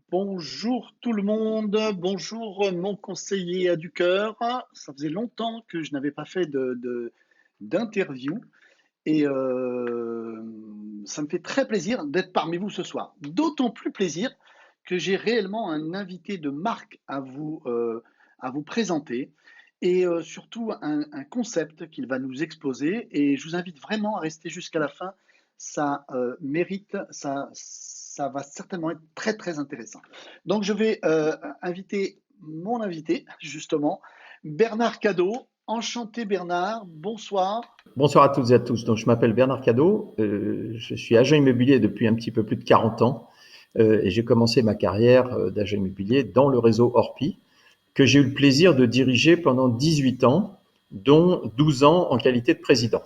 Bonjour tout le monde, bonjour mon conseiller du cœur. Ça faisait longtemps que je n'avais pas fait d'interview et ça me fait très plaisir d'être parmi vous ce soir. D'autant plus plaisir que j'ai réellement un invité de marque à vous présenter et surtout un concept qu'il va nous exposer et je vous invite vraiment à rester jusqu'à la fin. Ça mérite, ça va certainement être très très intéressant. Donc je vais inviter mon invité justement, Bernard Cadot. Enchanté Bernard, bonsoir. Bonsoir à toutes et à tous. Donc, je m'appelle Bernard Cadot. Je suis agent immobilier depuis un petit peu plus de 40 ans. Et j'ai commencé ma carrière d'agent immobilier dans le réseau Orpi, que j'ai eu le plaisir de diriger pendant 18 ans, dont 12 ans en qualité de président.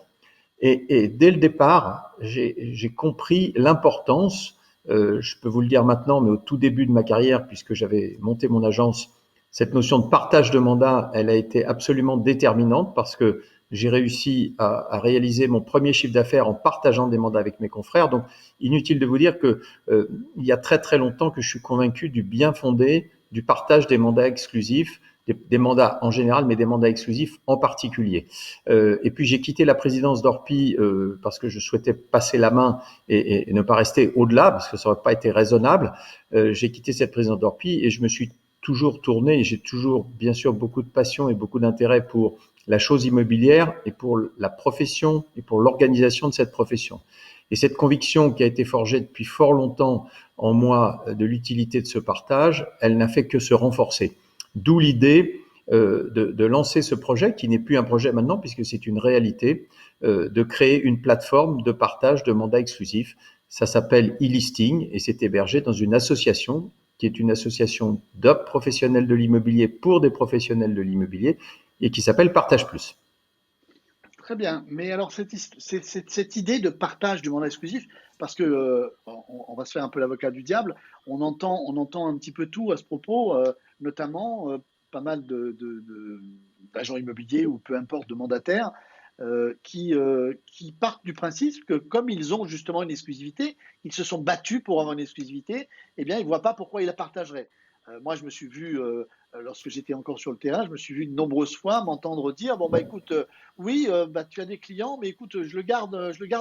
Et dès le départ, j'ai compris l'importance, je peux vous le dire maintenant, mais au tout début de ma carrière, puisque j'avais monté mon agence, cette notion de partage de mandat, elle a été absolument déterminante parce que j'ai réussi à réaliser mon premier chiffre d'affaires en partageant des mandats avec mes confrères. Donc, inutile de vous dire que il y a très très longtemps que je suis convaincu du bien fondé du partage des mandats exclusifs, des mandats en général, mais des mandats exclusifs en particulier. Et puis j'ai quitté la présidence d'Orpi parce que je souhaitais passer la main et ne pas rester au-delà, parce que ça n'aurait pas été raisonnable. J'ai quitté cette présidence d'Orpi et je me suis toujours tourné, et j'ai toujours bien sûr beaucoup de passion et beaucoup d'intérêt pour la chose immobilière et pour la profession et pour l'organisation de cette profession. Et cette conviction qui a été forgée depuis fort longtemps en moi de l'utilité de ce partage, elle n'a fait que se renforcer. D'où l'idée de lancer ce projet, qui n'est plus un projet maintenant puisque c'est une réalité, de créer une plateforme de partage de mandats exclusifs. Ça s'appelle e-listing et c'est hébergé dans une association qui est une association de professionnels de l'immobilier pour des professionnels de l'immobilier et qui s'appelle Partage Plus. Très bien. Mais alors, cette idée de partage du mandat exclusif, parce que on va se faire un peu l'avocat du diable, on entend un petit peu tout à ce propos, notamment pas mal d'agents immobiliers ou peu importe de mandataires qui partent du principe que comme ils ont justement une exclusivité, ils se sont battus pour avoir une exclusivité, eh bien, ils ne voient pas pourquoi ils la partageraient. Moi, je me suis vu, lorsque j'étais encore sur le terrain, je me suis vu de nombreuses fois m'entendre dire, bon, bah écoute, oui, bah, tu as des clients, mais écoute, je le garde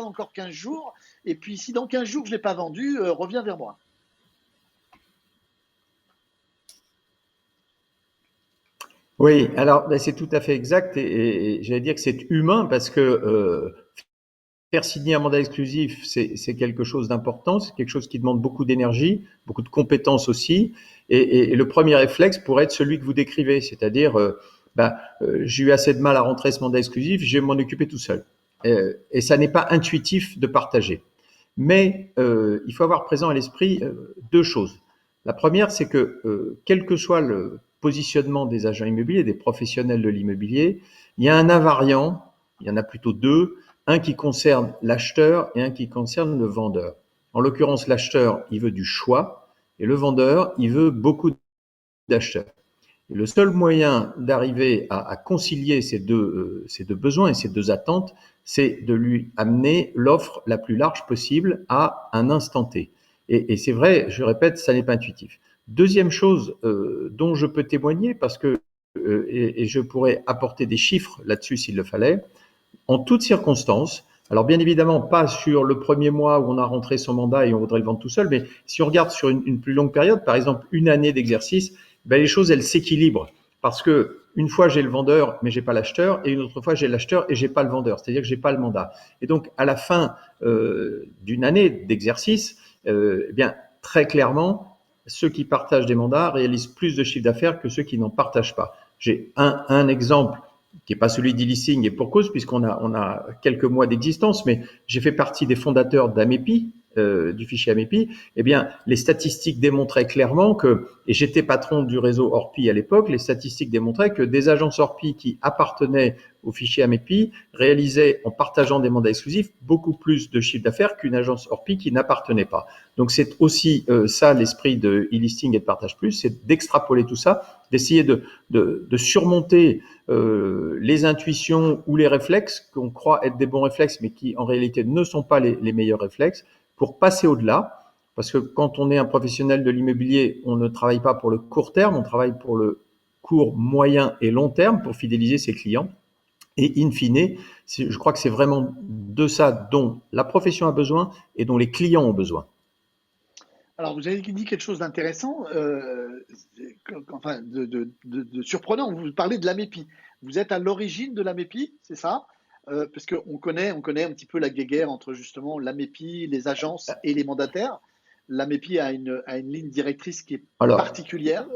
encore 15 jours. Et puis, si dans 15 jours, je ne l'ai pas vendu, reviens vers moi. Oui, alors ben, c'est tout à fait exact et j'allais dire que c'est humain parce que faire signer un mandat exclusif, c'est quelque chose d'important, c'est quelque chose qui demande beaucoup d'énergie, beaucoup de compétences aussi. Et le premier réflexe pourrait être celui que vous décrivez, c'est-à-dire, j'ai eu assez de mal à rentrer ce mandat exclusif, je vais m'en occuper tout seul. Et ça n'est pas intuitif de partager. Mais il faut avoir présent à l'esprit deux choses. La première, c'est que quel que soit le positionnement des agents immobiliers, des professionnels de l'immobilier, il y a un invariant, il y en a plutôt deux, un qui concerne l'acheteur et un qui concerne le vendeur. En l'occurrence, l'acheteur, il veut du choix et le vendeur, il veut beaucoup d'acheteurs. Et le seul moyen d'arriver à concilier ces deux besoins et ces deux attentes, c'est de lui amener l'offre la plus large possible à un instant T. Et c'est vrai, je répète, ça n'est pas intuitif. Deuxième chose dont je peux témoigner, parce que et je pourrais apporter des chiffres là-dessus s'il le fallait, en toutes circonstances. Alors bien évidemment, pas sur le premier mois où on a rentré son mandat et on voudrait le vendre tout seul, mais si on regarde sur une plus longue période, par exemple une année d'exercice, ben les choses, elles s'équilibrent. Parce que une fois, j'ai le vendeur, mais j'ai pas l'acheteur, et une autre fois, j'ai l'acheteur et j'ai pas le vendeur, c'est-à-dire que j'ai pas le mandat. Et donc, à la fin d'une année d'exercice, eh bien, très clairement, ceux qui partagent des mandats réalisent plus de chiffre d'affaires que ceux qui n'en partagent pas. J'ai un exemple qui n'est pas celui d'e-listing et pour cause, puisqu'on a quelques mois d'existence, mais j'ai fait partie des fondateurs d'Amepi, du fichier Amepi. Eh bien, les statistiques démontraient clairement que, et j'étais patron du réseau Orpi à l'époque, les statistiques démontraient que des agences Orpi qui appartenaient au fichier Amepi réalisaient, en partageant des mandats exclusifs, beaucoup plus de chiffre d'affaires qu'une agence Orpi qui n'appartenait pas. Donc c'est aussi ça l'esprit de e-listing et de Partage Plus, c'est d'extrapoler tout ça, d'essayer de surmonter les intuitions ou les réflexes qu'on croit être des bons réflexes, mais qui en réalité ne sont pas les meilleurs réflexes, pour passer au-delà parce que quand on est un professionnel de l'immobilier, on ne travaille pas pour le court terme, on travaille pour le court, moyen et long terme pour fidéliser ses clients. Et in fine, je crois que c'est vraiment de ça dont la profession a besoin et dont les clients ont besoin. Alors, vous avez dit quelque chose d'intéressant, enfin de surprenant. Vous parlez de l'AMEPI. Vous êtes à l'origine de l'AMEPI, c'est ça? Parce qu'on connaît un petit peu la guéguerre entre justement l'AMEPI, les agences et les mandataires. L'AMEPI a une ligne directrice qui est Alors, particulière.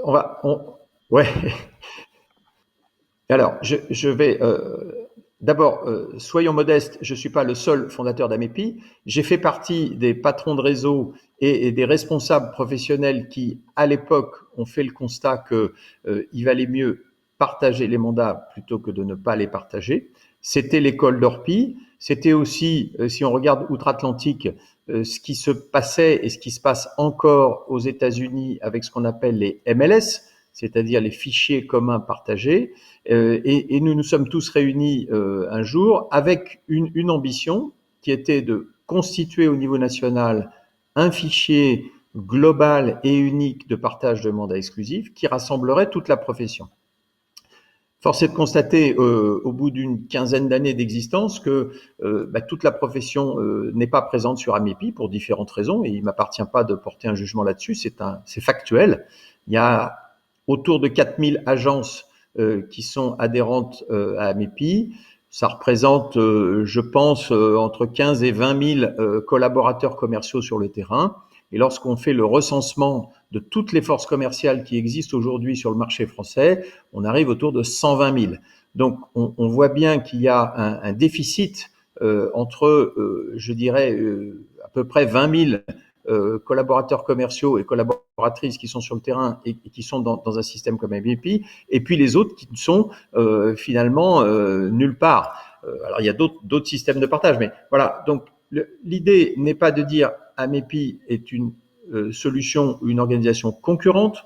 ouais. Alors, je vais d'abord, soyons modestes, je ne suis pas le seul fondateur d'AMEPI. J'ai fait partie des patrons de réseau et des responsables professionnels qui, à l'époque, ont fait le constat qu'il valait mieux partager les mandats plutôt que de ne pas les partager. C'était l'école d'Orpi. C'était aussi, si on regarde outre-Atlantique, ce qui se passait et ce qui se passe encore aux États-Unis avec ce qu'on appelle les MLS, c'est-à-dire les fichiers communs partagés. Et nous nous sommes tous réunis un jour avec une ambition qui était de constituer au niveau national un fichier global et unique de partage de mandats exclusifs qui rassemblerait toute la profession. Force est de constater, au bout d'une quinzaine d'années d'existence, que toute la profession n'est pas présente sur AMEPI pour différentes raisons, et il ne m'appartient pas de porter un jugement là-dessus, c'est factuel. Il y a autour de 4000 agences qui sont adhérentes à AMEPI. Ça représente, je pense, entre 15 et 20 000 collaborateurs commerciaux sur le terrain. Et lorsqu'on fait le recensement de toutes les forces commerciales qui existent aujourd'hui sur le marché français, on arrive autour de 120 000. Donc, on voit bien qu'il y a un déficit entre, je dirais, à peu près 20 000 collaborateurs commerciaux et collaboratrices qui sont sur le terrain et qui sont dans un système comme AMEPI, et puis les autres qui ne sont finalement nulle part. Alors, il y a d'autres systèmes de partage, mais voilà. Donc, l'idée n'est pas de dire AMEPI est une solution ou une organisation concurrente.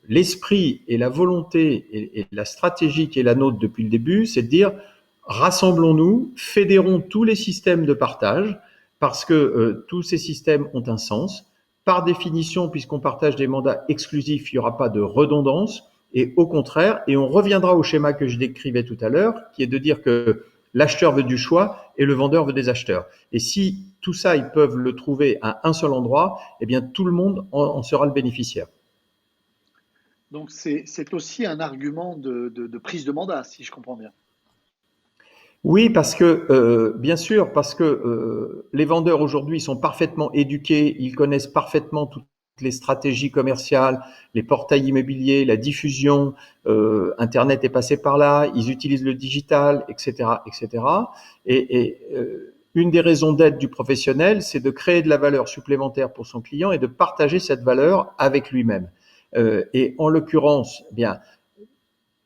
L'esprit et la volonté et la stratégie qui est la nôtre depuis le début, c'est de dire rassemblons-nous, fédérons tous les systèmes de partage, parce que tous ces systèmes ont un sens. Par définition, puisqu'on partage des mandats exclusifs, il n'y aura pas de redondance, et au contraire, et on reviendra au schéma que je décrivais tout à l'heure, qui est de dire que l'acheteur veut du choix et le vendeur veut des acheteurs. Et si tout ça, ils peuvent le trouver à un seul endroit, eh bien tout le monde en sera le bénéficiaire. Donc c'est aussi un argument de prise de mandat, si je comprends bien. Oui, parce que bien sûr, parce que les vendeurs aujourd'hui sont parfaitement éduqués, ils connaissent parfaitement toutes les stratégies commerciales, les portails immobiliers, la diffusion, Internet est passé par là, ils utilisent le digital, etc., etc. Une des raisons d'être du professionnel, c'est de créer de la valeur supplémentaire pour son client et de partager cette valeur avec lui-même. Et en l'occurrence, eh bien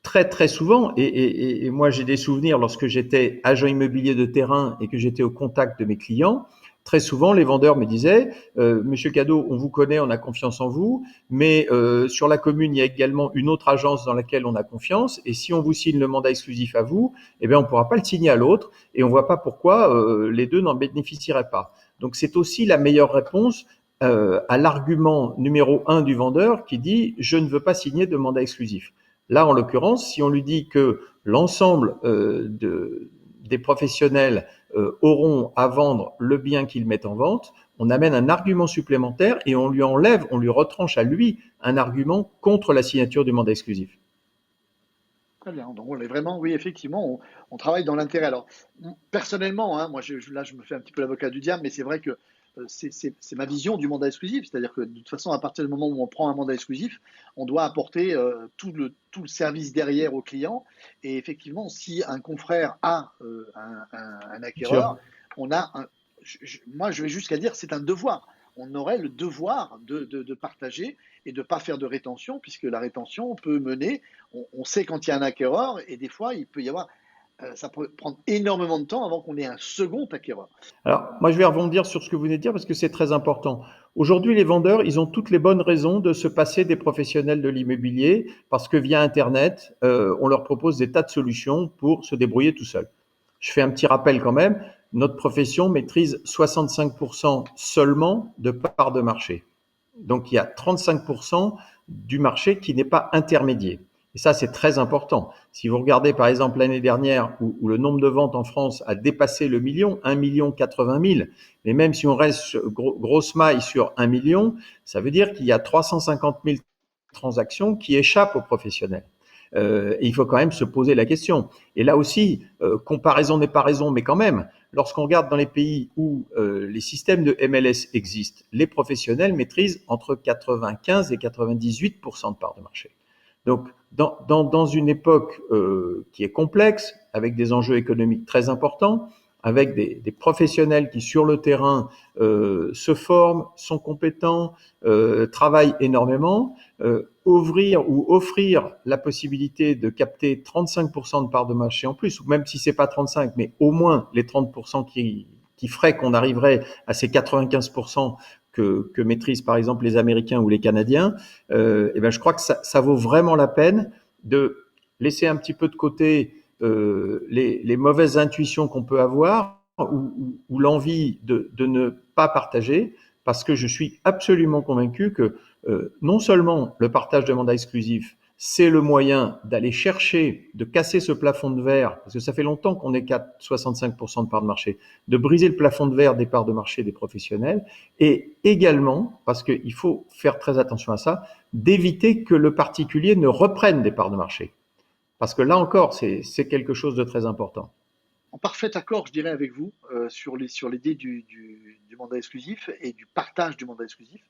très souvent, et moi j'ai des souvenirs lorsque j'étais agent immobilier de terrain et que j'étais au contact de mes clients, très souvent les vendeurs me disaient Monsieur Cadeau, on vous connaît, on a confiance en vous, mais sur la commune il y a également une autre agence dans laquelle on a confiance, et si on vous signe le mandat exclusif à vous, eh bien on ne pourra pas le signer à l'autre, et on ne voit pas pourquoi les deux n'en bénéficieraient pas. Donc c'est aussi la meilleure réponse à l'argument numéro 1 du vendeur qui dit je ne veux pas signer de mandat exclusif. Là, en l'occurrence, si on lui dit que l'ensemble des professionnels auront à vendre le bien qu'ils mettent en vente, on amène un argument supplémentaire et on lui retranche à lui un argument contre la signature du mandat exclusif. Très bien. Donc, on est vraiment, oui, effectivement, on travaille dans l'intérêt. Alors, personnellement, hein, moi, là, je me fais un petit peu l'avocat du diable, mais c'est vrai que c'est ma vision du mandat exclusif. C'est-à-dire que, de toute façon, à partir du moment où on prend un mandat exclusif, on doit apporter tout le service derrière au client. Et effectivement, si un confrère a un acquéreur, on a moi, je vais jusqu'à dire c'est un devoir. On aurait le devoir de partager et de ne pas faire de rétention, puisque la rétention peut mener, on sait quand il y a un acquéreur, et des fois, il peut y avoir, ça peut prendre énormément de temps avant qu'on ait un second acquéreur. Alors, moi, je vais rebondir sur ce que vous venez de dire parce que c'est très important. Aujourd'hui, les vendeurs, ils ont toutes les bonnes raisons de se passer des professionnels de l'immobilier parce que via Internet, on leur propose des tas de solutions pour se débrouiller tout seul. Je fais un petit rappel quand même. notre profession maîtrise 65% seulement de parts de marché. Donc il y a 35% du marché qui n'est pas intermédiaire. Et ça, c'est très important. Si vous regardez par exemple l'année dernière où le nombre de ventes en France a dépassé le million, 1 080 000, mais même si on reste grosse maille sur 1 million, ça veut dire qu'il y a 350 000 transactions qui échappent aux professionnels. Et il faut quand même se poser la question. Et là aussi, comparaison n'est pas raison, mais quand même, lorsqu'on regarde dans les pays où les systèmes de MLS existent, les professionnels maîtrisent entre 95 et 98% de parts de marché. Donc, dans une époque qui est complexe, avec des enjeux économiques très importants, avec des professionnels qui, sur le terrain, se forment, sont compétents, travaillent énormément, ouvrir ou offrir la possibilité de capter 35% de parts de marché en plus, ou même si c'est pas 35, mais au moins les 30% qui feraient qu'on arriverait à ces 95% que maîtrisent par exemple les Américains ou les Canadiens, et ben je crois que ça vaut vraiment la peine de laisser un petit peu de côté les mauvaises intuitions qu'on peut avoir ou l'envie de ne pas partager, parce que je suis absolument convaincu que non seulement le partage de mandats exclusifs, c'est le moyen d'aller chercher, de casser ce plafond de verre, parce que ça fait longtemps qu'on est qu'à 65% de parts de marché, de briser le plafond de verre des parts de marché des professionnels, et également, parce qu'il faut faire très attention à ça, d'éviter que le particulier ne reprenne des parts de marché. Parce que là encore, c'est quelque chose de très important. En parfait accord, je dirais, avec vous sur l'idée du mandat exclusif et du partage du mandat exclusif,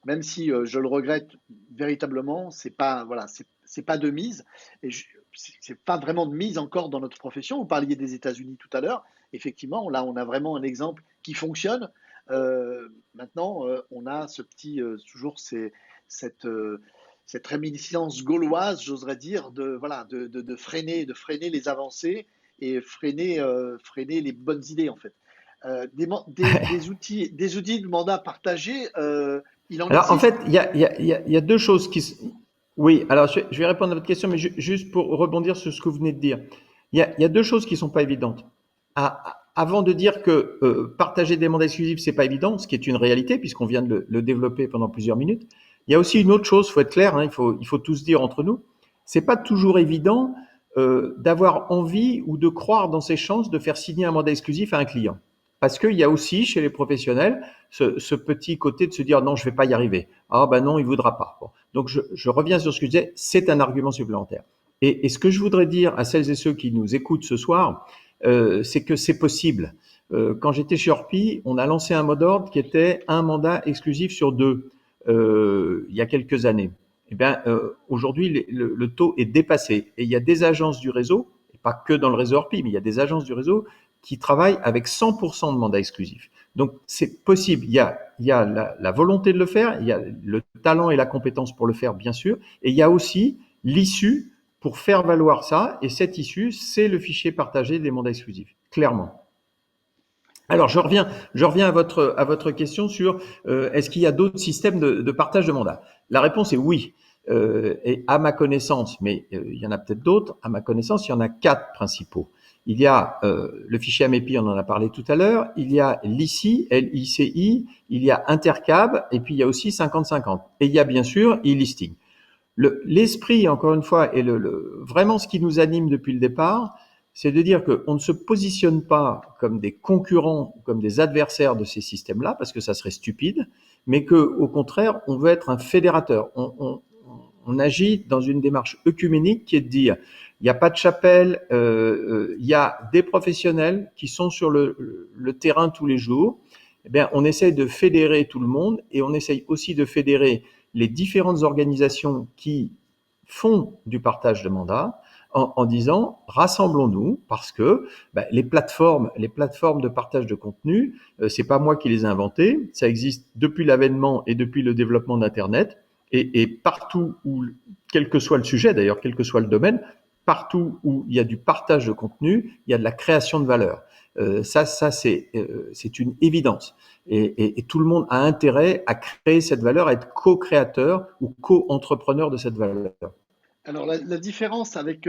même si je le regrette véritablement, c'est pas voilà, c'est pas de mise et c'est pas vraiment de mise encore dans notre profession. Vous parliez des États-Unis tout à l'heure, effectivement, là on a vraiment un exemple qui fonctionne. Maintenant, on a ce petit toujours cette cette réminiscence gauloise, j'oserais dire, de voilà, de freiner les avancées et freiner les bonnes idées en fait. Des outils de mandat partagé, il en Alors, en existe. fait, il y a deux choses qui. Oui, alors je vais répondre à votre question, mais juste pour rebondir sur ce que vous venez de dire. Il y a deux choses qui ne sont pas évidentes. Avant de dire que partager des mandats exclusifs, c'est pas évident, ce qui est une réalité, puisqu'on vient de le développer pendant plusieurs minutes, il y a aussi une autre chose, il faut être clair, hein, il faut tous dire entre nous, c'est pas toujours évident d'avoir envie ou de croire dans ses chances de faire signer un mandat exclusif à un client. Parce qu'il y a aussi chez les professionnels ce petit côté de se dire non, je ne vais pas y arriver. Ah ben non, il ne voudra pas. Bon. Donc je reviens sur ce que je disais, c'est un argument supplémentaire. Et ce que je voudrais dire à celles et ceux qui nous écoutent ce soir, c'est que c'est possible. Quand j'étais chez Orpi, on a lancé un mot d'ordre qui était un mandat exclusif sur deux il y a quelques années. Eh bien, aujourd'hui, le taux est dépassé. Et il y a des agences du réseau, et pas que dans le réseau Orpi, mais il y a des agences du réseau qui travaillent avec 100% de mandats exclusifs. Donc, c'est possible. Il y a la volonté de le faire, il y a le talent et la compétence pour le faire, bien sûr, et il y a aussi l'issue pour faire valoir ça, et cette issue, c'est le fichier partagé des mandats exclusifs, clairement. Alors, je reviens à votre question sur est-ce qu'il y a d'autres systèmes de partage de mandats. La réponse est oui. Et à ma connaissance, mais il y en a peut-être d'autres, à ma connaissance, il y en a 4 principaux. Il y a le fichier AMEPI, on en a parlé tout à l'heure, il y a l'ICI, LICI, il y a Intercab, et puis il y a aussi 50-50. Et il y a bien sûr e-listing. L'esprit, encore une fois, et vraiment ce qui nous anime depuis le départ, c'est de dire qu'on ne se positionne pas comme des concurrents, comme des adversaires de ces systèmes-là, parce que ça serait stupide, mais qu'au contraire, on veut être un fédérateur. On agit dans une démarche œcuménique qui est de dire, il n'y a pas de chapelle, il y a des professionnels qui sont sur le terrain tous les jours. Eh bien, on essaye de fédérer tout le monde et on essaye aussi de fédérer les différentes organisations qui font du partage de mandats en disant rassemblons-nous parce que les plateformes de partage de contenu, c'est pas moi qui les ai inventées, ça existe depuis l'avènement et depuis le développement d'Internet et partout où, quel que soit le sujet d'ailleurs, quel que soit le domaine, partout où il y a du partage de contenu, il y a de la création de valeur. Ça c'est une évidence. Et tout le monde a intérêt à créer cette valeur, à être co-créateur ou co-entrepreneur de cette valeur. Alors la différence avec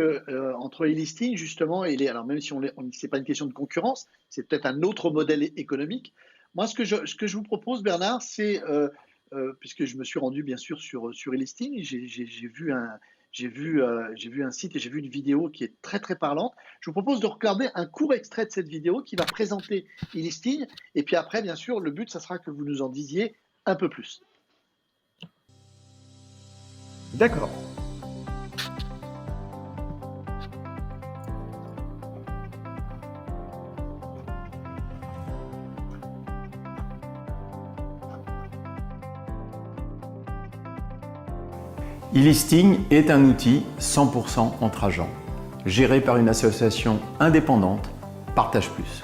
entre e-listing justement et les alors même si c'est pas une question de concurrence, c'est peut-être un autre modèle économique. Moi ce que je vous propose Bernard, c'est puisque je me suis rendu bien sûr sur e-listing, j'ai vu un site et j'ai vu une vidéo qui est très très parlante. Je vous propose de regarder un court extrait de cette vidéo qui va présenter e-listing et puis après bien sûr le but ça sera que vous nous en disiez un peu plus. D'accord. E-listing est un outil 100% entre agents, géré par une association indépendante, Partage Plus.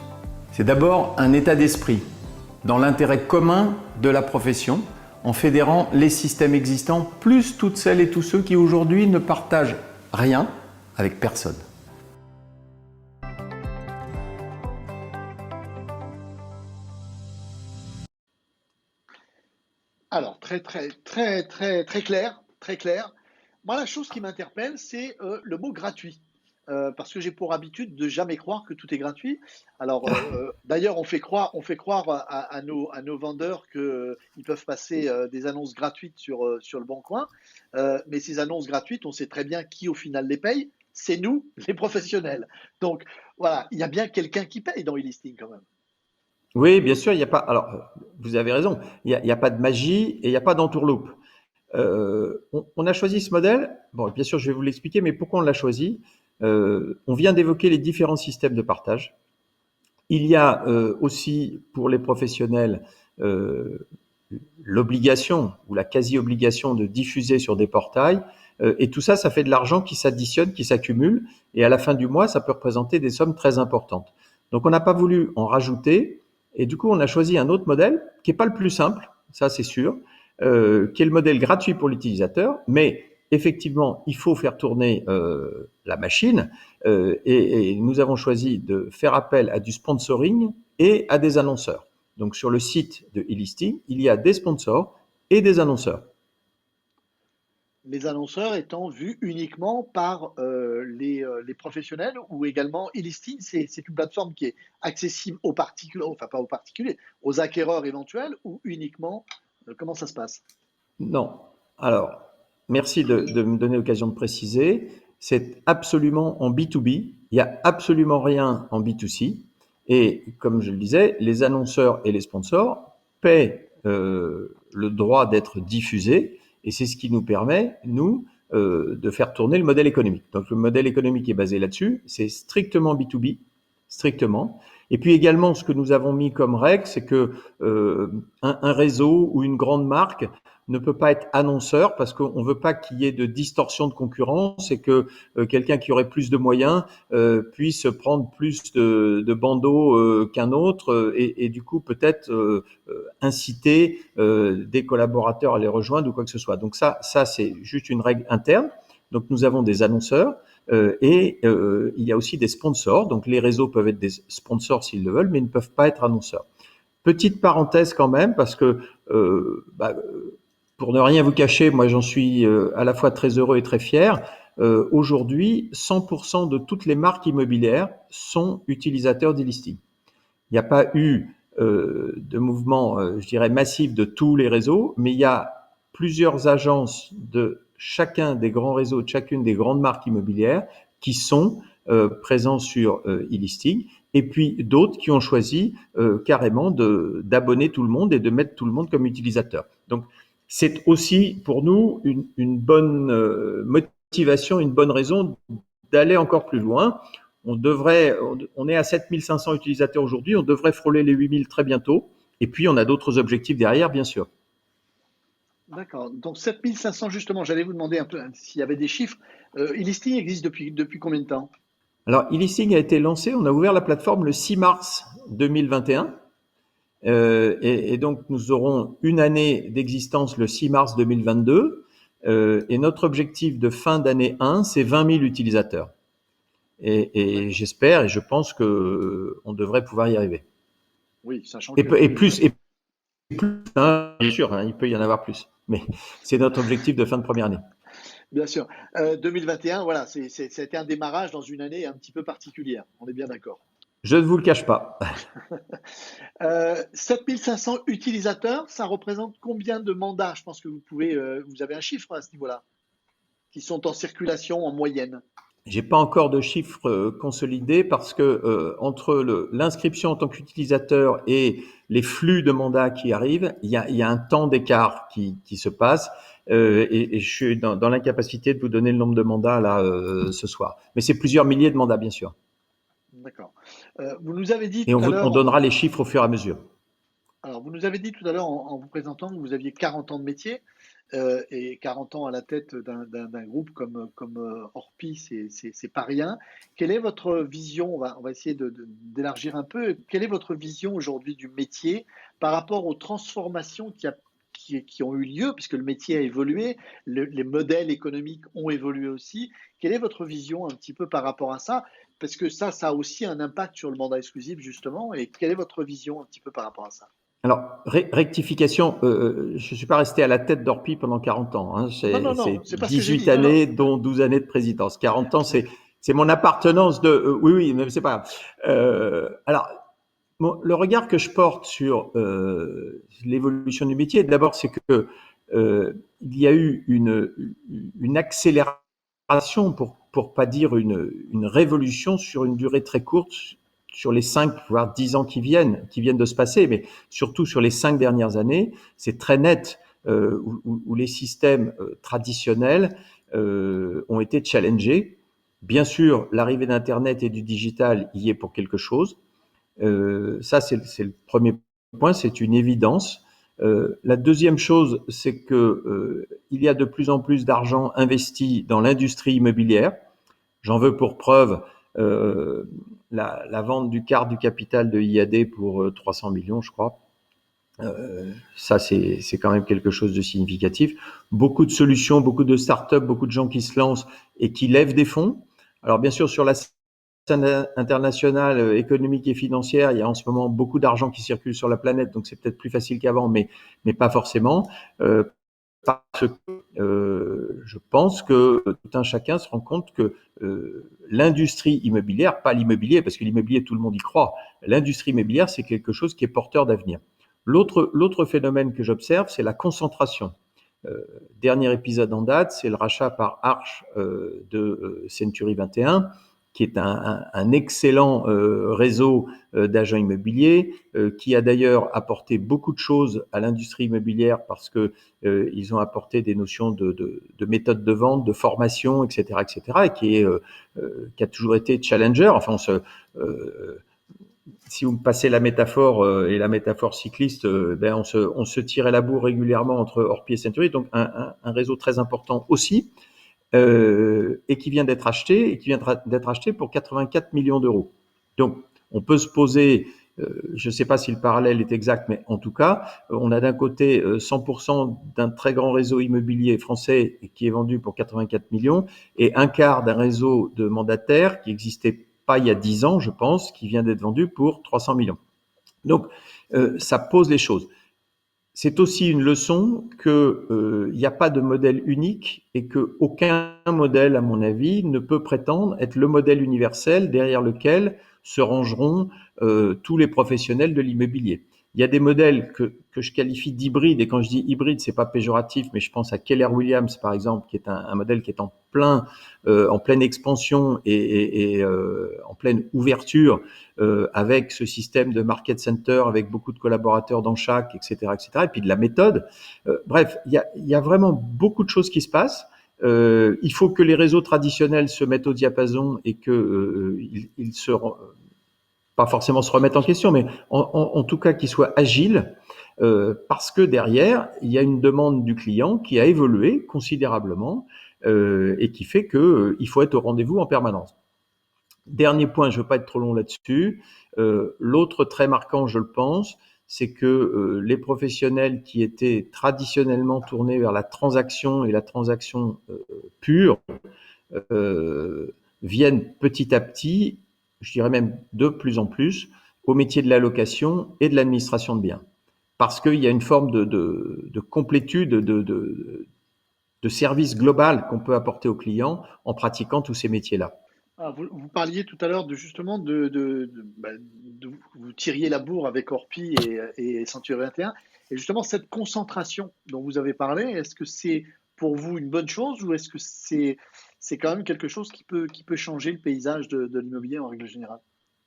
C'est d'abord un état d'esprit, dans l'intérêt commun de la profession, en fédérant les systèmes existants, plus toutes celles et tous ceux qui aujourd'hui ne partagent rien avec personne. Alors, très clair, très clair. Moi, la chose qui m'interpelle, c'est le mot gratuit. Parce que j'ai pour habitude de jamais croire que tout est gratuit. Alors, d'ailleurs, on fait croire à nos vendeurs qu'ils peuvent passer des annonces gratuites sur le Bon Coin. Mais ces annonces gratuites, on sait très bien qui au final les paye. C'est nous, les professionnels. Donc, voilà, il y a bien quelqu'un qui paye dans e-listing quand même. Oui, bien sûr, il n'y a pas. Alors, vous avez raison. Il y a pas de magie et il n'y a pas d'entourloupe. On a choisi ce modèle. Bon, bien sûr, je vais vous l'expliquer, mais pourquoi on l'a choisi? On vient d'évoquer les différents systèmes de partage. Il y a aussi pour les professionnels euh, l'obligation ou la quasi-obligation de diffuser sur des portails. Et tout ça, ça fait de l'argent qui s'additionne, qui s'accumule. Et à la fin du mois, ça peut représenter des sommes très importantes. Donc, on n'a pas voulu en rajouter. Et du coup, on a choisi un autre modèle qui n'est pas le plus simple, ça c'est sûr, qui est le modèle gratuit pour l'utilisateur. Mais effectivement, il faut faire tourner la machine. Et nous avons choisi de faire appel à du sponsoring et à des annonceurs. Donc sur le site de e-listing, il y a des sponsors et des annonceurs. Les annonceurs étant vus uniquement par les professionnels ou également e-listing, c'est une plateforme qui est accessible aux particuliers, enfin pas aux particuliers, aux acquéreurs éventuels ou uniquement, comment ça se passe? Non. Alors, merci de me donner l'occasion de préciser. C'est absolument en B2B. Il n'y a absolument rien en B2C. Et comme je le disais, les annonceurs et les sponsors paient le droit d'être diffusés. Et c'est ce qui nous permet, nous, de faire tourner le modèle économique. Donc le modèle économique est basé là-dessus. C'est strictement B2B, strictement. Et puis également, ce que nous avons mis comme règle, c'est que un réseau ou une grande marque ne peut pas être annonceur parce qu'on ne veut pas qu'il y ait de distorsion de concurrence et que quelqu'un qui aurait plus de moyens puisse prendre plus de bandeaux qu'un autre et du coup peut-être inciter des collaborateurs à les rejoindre ou quoi que ce soit. Donc ça c'est juste une règle interne. Donc nous avons des annonceurs et il y a aussi des sponsors. Donc les réseaux peuvent être des sponsors s'ils le veulent, mais ils ne peuvent pas être annonceurs. Petite parenthèse quand même, parce que pour ne rien vous cacher, moi j'en suis à la fois très heureux et très fier. Aujourd'hui, 100% de toutes les marques immobilières sont utilisateurs d'e-listing. Il n'y a pas eu de mouvement, je dirais, massif de tous les réseaux, mais il y a plusieurs agences de chacun des grands réseaux, de chacune des grandes marques immobilières qui sont présents sur e-listing, et puis d'autres qui ont choisi carrément d'abonner tout le monde et de mettre tout le monde comme utilisateur. Donc, c'est aussi pour nous une bonne motivation, une bonne raison d'aller encore plus loin. On est à 7500 utilisateurs aujourd'hui, on devrait frôler les 8000 très bientôt. Et puis, on a d'autres objectifs derrière, bien sûr. D'accord. Donc 7500 justement, j'allais vous demander un peu s'il y avait des chiffres. E-listing existe depuis combien de temps? Alors, e-listing a été lancé, on a ouvert la plateforme le 6 mars 2021. Et donc, nous aurons une année d'existence le 6 mars 2022. Et notre objectif de fin d'année 1, c'est 20 000 utilisateurs. Et j'espère et je pense qu'on devrait pouvoir y arriver. Oui, sachant Et, que et plus, et plus hein, bien sûr, hein, il peut y en avoir plus. Mais c'est notre objectif de fin de première année. Bien sûr. 2021, voilà, ça a été un démarrage dans une année un petit peu particulière. On est bien d'accord. Je ne vous le cache pas. 7500 utilisateurs, ça représente combien de mandats? Je pense que vous avez un chiffre à ce niveau-là, qui sont en circulation en moyenne. J'ai pas encore de chiffres consolidés parce que entre l'inscription en tant qu'utilisateur et les flux de mandats qui arrivent, il y a un temps d'écart qui se passe et je suis dans l'incapacité de vous donner le nombre de mandats là ce soir. Mais c'est plusieurs milliers de mandats bien sûr. D'accord. Vous nous avez dit Et tout à on l'heure, donnera les chiffres au fur et à mesure. alors vous nous avez dit tout à l'heure en vous présentant que vous aviez 40 ans de métier et 40 ans à la tête d'un groupe comme Orpi, c'est pas rien. Quelle est votre vision? On va essayer d'élargir un peu. Quelle est votre vision aujourd'hui du métier par rapport aux transformations qui ont eu lieu, puisque le métier a évolué, les modèles économiques ont évolué aussi. Quelle est votre vision un petit peu par rapport à ça? Parce que ça a aussi un impact sur le mandat exclusif, justement. Et quelle est votre vision un petit peu par rapport à ça? Alors, rectification, je ne suis pas resté à la tête d'Orpi pendant 40 ans. Hein. Non, non, non, C'est c'est pas ce que j'ai 18 dit. Non, non. années, dont 12 années de présidence. 40 ans, c'est mon appartenance de... oui, oui, mais c'est pas grave. Alors, bon, le regard que je porte sur l'évolution du métier, d'abord, c'est que il y a eu une accélération, pour pas dire une révolution sur une durée très courte, sur les 5 voire 10 ans qui viennent de se passer, mais surtout sur les 5 dernières années, c'est très net où les systèmes traditionnels ont été challengés. Bien sûr, l'arrivée d'Internet et du digital y est pour quelque chose. Ça, c'est le premier point, c'est une évidence. La deuxième chose, c'est que il y a de plus en plus d'argent investi dans l'industrie immobilière. J'en veux pour preuve la vente du quart du capital de IAD pour 300 millions, je crois. Ça, c'est quand même quelque chose de significatif. Beaucoup de solutions, beaucoup de startups, beaucoup de gens qui se lancent et qui lèvent des fonds. Alors, bien sûr, sur la scène internationale, économique et financière, il y a en ce moment beaucoup d'argent qui circule sur la planète, donc c'est peut-être plus facile qu'avant, mais pas forcément. Parce que je pense que tout un chacun se rend compte que l'industrie immobilière, pas l'immobilier, parce que l'immobilier, tout le monde y croit, l'industrie immobilière, c'est quelque chose qui est porteur d'avenir. L'autre phénomène que j'observe, c'est la concentration. Dernier épisode en date, c'est le rachat par Arch de Century 21, qui est un excellent réseau d'agents immobiliers, qui a d'ailleurs apporté beaucoup de choses à l'industrie immobilière parce que ils ont apporté des notions de méthode de vente, de formation, etc., et qui a toujours été challenger. Enfin, si vous me passez la métaphore et la métaphore cycliste, ben on se tirait la bourre régulièrement entre Orpi et Century, donc un réseau très important aussi, et qui vient d'être acheté pour 84 millions d'euros. Donc, on peut se poser, je ne sais pas si le parallèle est exact, mais en tout cas, on a d'un côté 100% d'un très grand réseau immobilier français qui est vendu pour 84 millions et un quart d'un réseau de mandataires qui existait pas il y a 10 ans, je pense, qui vient d'être vendu pour 300 millions. Donc, ça pose les choses. C'est aussi une leçon qu'il n'y a pas de modèle unique et qu'aucun modèle, à mon avis, ne peut prétendre être le modèle universel derrière lequel se rangeront tous les professionnels de l'immobilier. Il y a des modèles que je qualifie d'hybrides, et quand je dis hybride, c'est pas péjoratif, mais je pense à Keller Williams, par exemple, qui est un modèle qui est en pleine expansion et en pleine ouverture, avec ce système de market center, avec beaucoup de collaborateurs dans chaque, etc., et puis de la méthode. Bref, il y a vraiment beaucoup de choses qui se passent. Il faut que les réseaux traditionnels se mettent au diapason et qu'ils se pas forcément se remettre en question, mais en tout cas qu'ils soient agiles, parce que derrière, il y a une demande du client qui a évolué considérablement et qui fait qu'il faut être au rendez-vous en permanence. Dernier point, je ne veux pas être trop long là-dessus. L'autre très marquant, je le pense, c'est que les professionnels qui étaient traditionnellement tournés vers la transaction et la transaction pure viennent petit à petit, je dirais même de plus en plus, au métier de la location et de l'administration de biens. Parce qu'il y a une forme de complétude, de service global qu'on peut apporter aux clients en pratiquant tous ces métiers-là. Ah, vous parliez tout à l'heure justement vous tiriez la bourre avec Orpi et Century 21. Et justement, cette concentration dont vous avez parlé, est-ce que c'est pour vous une bonne chose ou est-ce que c'est quand même quelque chose qui peut changer le paysage de l'immobilier en règle générale?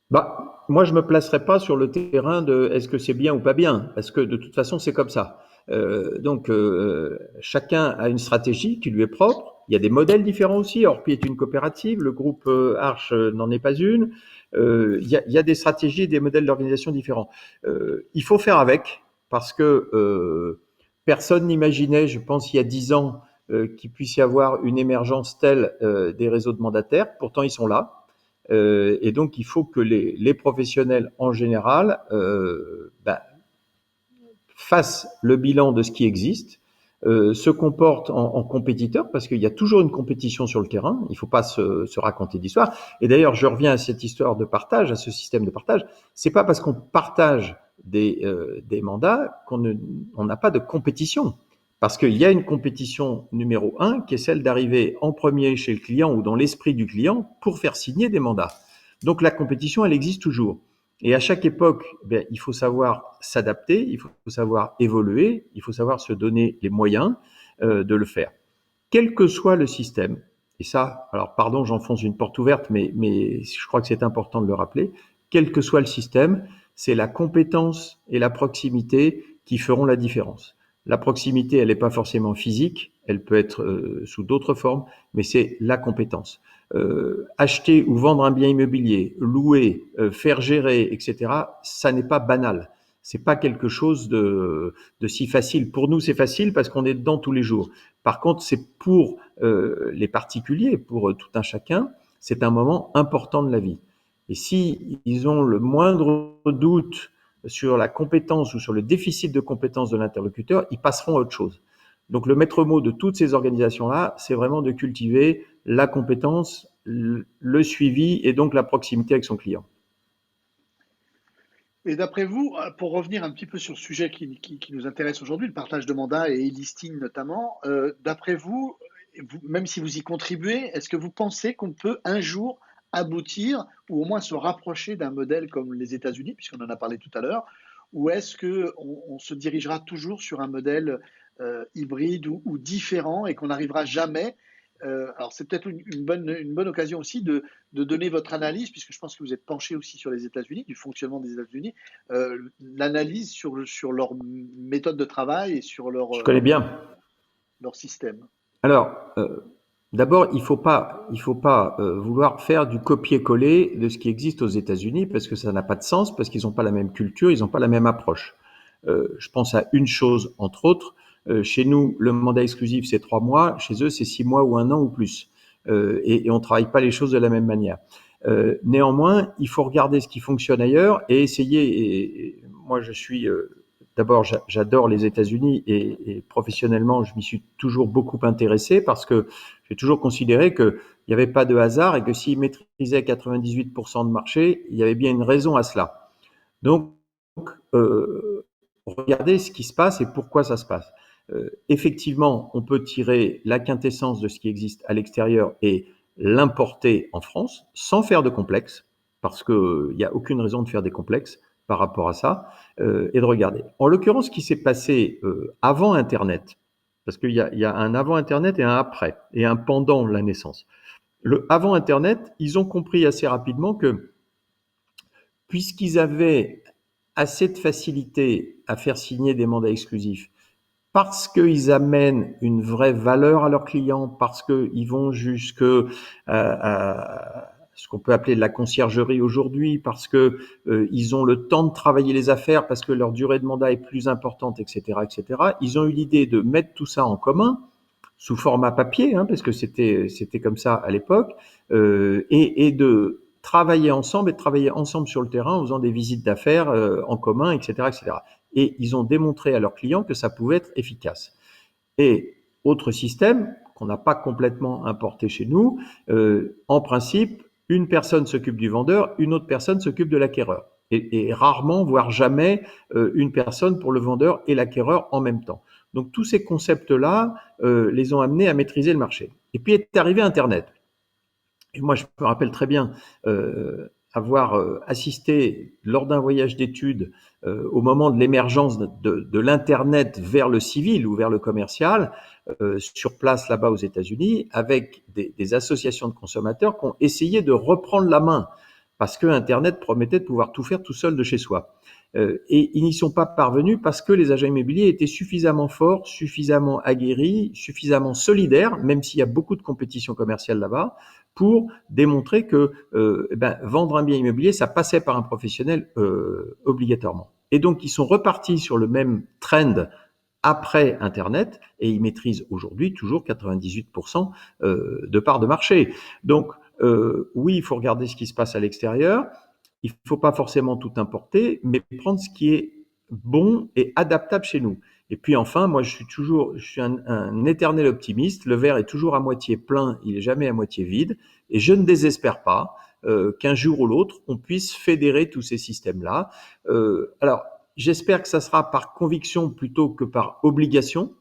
Bah, moi, je me placerai pas sur le terrain de est-ce que c'est bien ou pas bien, parce que de toute façon, c'est comme ça. Chacun a une stratégie qui lui est propre. Il y a des modèles différents aussi. Orpi est une coopérative, le groupe Arche n'en est pas une. Il y a des stratégies et des modèles d'organisation différents. Il faut faire avec, parce que personne n'imaginait, je pense, il y a 10 ans, qu'il puisse y avoir une émergence telle des réseaux de mandataires. Pourtant, ils sont là. Et donc, il faut que les professionnels en général fassent le bilan de ce qui existe, se comportent en compétiteurs, parce qu'il y a toujours une compétition sur le terrain, il ne faut pas se raconter d'histoire. Et d'ailleurs, je reviens à cette histoire de partage, à ce système de partage. C'est pas parce qu'on partage des mandats on n'a pas de compétition. Parce qu'il y a une compétition numéro 1 qui est celle d'arriver en premier chez le client ou dans l'esprit du client pour faire signer des mandats. Donc la compétition, elle existe toujours. Et à chaque époque, il faut savoir s'adapter, il faut savoir évoluer, il faut savoir se donner les moyens de le faire. Quel que soit le système, et ça, alors pardon, j'enfonce une porte ouverte, mais je crois que c'est important de le rappeler, quel que soit le système, c'est la compétence et la proximité qui feront la différence. La proximité, elle n'est pas forcément physique, elle peut être sous d'autres formes, mais c'est la compétence. Acheter ou vendre un bien immobilier, louer, faire gérer, etc., ça n'est pas banal. C'est pas quelque chose de si facile. Pour nous, c'est facile parce qu'on est dedans tous les jours. Par contre, c'est pour les particuliers, pour tout un chacun, c'est un moment important de la vie. Et si ils ont le moindre doute sur la compétence ou sur le déficit de compétence de l'interlocuteur, ils passeront à autre chose. Donc le maître mot de toutes ces organisations-là, c'est vraiment de cultiver la compétence, le suivi et donc la proximité avec son client. Et d'après vous, pour revenir un petit peu sur le sujet qui nous intéresse aujourd'hui, le partage de mandats et e-listing notamment, d'après vous, même si vous y contribuez, est-ce que vous pensez qu'on peut un jour aboutir ou au moins se rapprocher d'un modèle comme les États-Unis, puisqu'on en a parlé tout à l'heure, ou est-ce qu'on se dirigera toujours sur un modèle hybride ou différent et qu'on n'arrivera jamais alors c'est peut-être une bonne occasion aussi de donner votre analyse, puisque je pense que vous êtes penché aussi sur les États-Unis, du fonctionnement des États-Unis, l'analyse sur leur méthode de travail et sur Je connais bien. leur système. Alors, d'abord, il faut pas vouloir faire du copier-coller de ce qui existe aux États-Unis parce que ça n'a pas de sens, parce qu'ils n'ont pas la même culture, ils n'ont pas la même approche. Je pense à une chose, entre autres. Chez nous, le mandat exclusif, c'est 3 mois. Chez eux, c'est 6 mois ou 1 an ou plus. Et on travaille pas les choses de la même manière. Néanmoins, il faut regarder ce qui fonctionne ailleurs et essayer. Et moi, je suis d'abord, j'adore les États-Unis et professionnellement, je m'y suis toujours beaucoup intéressé parce que j'ai toujours considéré qu'il n'y avait pas de hasard et que s'ils maîtrisaient 98% de marché, il y avait bien une raison à cela. Donc, regardez ce qui se passe et pourquoi ça se passe. Effectivement, on peut tirer la quintessence de ce qui existe à l'extérieur et l'importer en France sans faire de complexe, parce qu'il n'y a aucune raison de faire des complexes par rapport à ça, et de regarder. En l'occurrence, ce qui s'est passé avant Internet, parce qu'il y a un avant Internet et un après, et un pendant la naissance. Le avant Internet, ils ont compris assez rapidement que, puisqu'ils avaient assez de facilité à faire signer des mandats exclusifs, parce qu'ils amènent une vraie valeur à leurs clients, parce qu'ils vont jusque à ce qu'on peut appeler de la conciergerie aujourd'hui, parce que ils ont le temps de travailler les affaires, parce que leur durée de mandat est plus importante, etc., etc. Ils ont eu l'idée de mettre tout ça en commun sous format papier, parce que c'était comme ça à l'époque, et de travailler ensemble et de travailler ensemble sur le terrain en faisant des visites d'affaires en commun, etc., etc. Et ils ont démontré à leurs clients que ça pouvait être efficace. Et autre système qu'on n'a pas complètement importé chez nous, en principe, une personne s'occupe du vendeur, une autre personne s'occupe de l'acquéreur. Et rarement, voire jamais, une personne pour le vendeur et l'acquéreur en même temps. Donc tous ces concepts-là les ont amenés à maîtriser le marché. Et puis est arrivé Internet. Et moi, je me rappelle très bien avoir assisté lors d'un voyage d'études au moment de l'émergence de l'Internet vers le civil ou vers le commercial, sur place là-bas aux États-Unis, avec des associations de consommateurs qui ont essayé de reprendre la main parce que Internet promettait de pouvoir tout faire tout seul de chez soi. Et ils n'y sont pas parvenus parce que les agents immobiliers étaient suffisamment forts, suffisamment aguerris, suffisamment solidaires, même s'il y a beaucoup de compétition commerciale là-bas, pour démontrer que vendre un bien immobilier, ça passait par un professionnel obligatoirement. Et donc, ils sont repartis sur le même trend après Internet et ils maîtrisent aujourd'hui toujours 98% de part de marché. Donc, oui, il faut regarder ce qui se passe à l'extérieur. Il ne faut pas forcément tout importer, mais prendre ce qui est bon et adaptable chez nous. Et puis enfin, moi, je suis un éternel optimiste. Le verre est toujours à moitié plein, il n'est jamais à moitié vide. Et je ne désespère pas qu'un jour ou l'autre, on puisse fédérer tous ces systèmes-là. Alors, j'espère que ça sera par conviction plutôt que par obligation,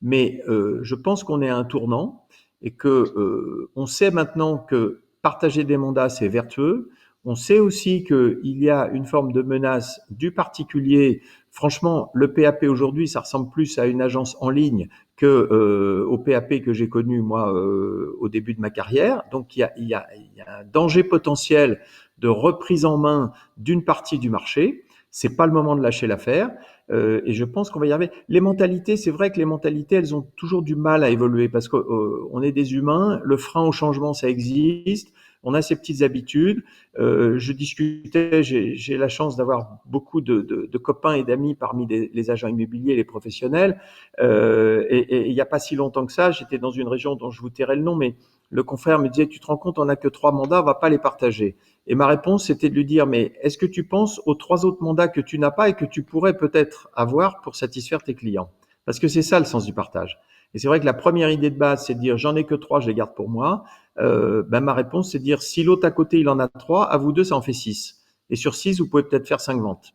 mais je pense qu'on est à un tournant et que on sait maintenant que partager des mandats, c'est vertueux. On sait aussi qu'il y a une forme de menace du particulier. Franchement, le PAP aujourd'hui, ça ressemble plus à une agence en ligne que au PAP que j'ai connu moi au début de ma carrière. Donc il y a un danger potentiel de reprise en main d'une partie du marché. C'est pas le moment de lâcher l'affaire. Et je pense qu'on va y arriver. Les mentalités, c'est vrai que les mentalités, elles ont toujours du mal à évoluer parce qu'on est des humains. Le frein au changement, ça existe. On a ces petites habitudes. Je discutais, j'ai la chance d'avoir beaucoup de copains et d'amis parmi les agents immobiliers, les professionnels. Et il n'y a pas si longtemps que ça, j'étais dans une région dont je vous tairai le nom, mais le confrère me disait, tu te rends compte, on n'a que 3 mandats, on va pas les partager. Et ma réponse, c'était de lui dire, mais est-ce que tu penses aux 3 autres mandats que tu n'as pas et que tu pourrais peut-être avoir pour satisfaire tes clients? Parce que c'est ça le sens du partage. Et c'est vrai que la première idée de base, c'est de dire, j'en ai que 3, je les garde pour moi. Ma réponse, c'est de dire, si l'autre à côté, il en a 3, à vous deux, ça en fait 6. Et sur 6, vous pouvez peut-être faire 5 ventes.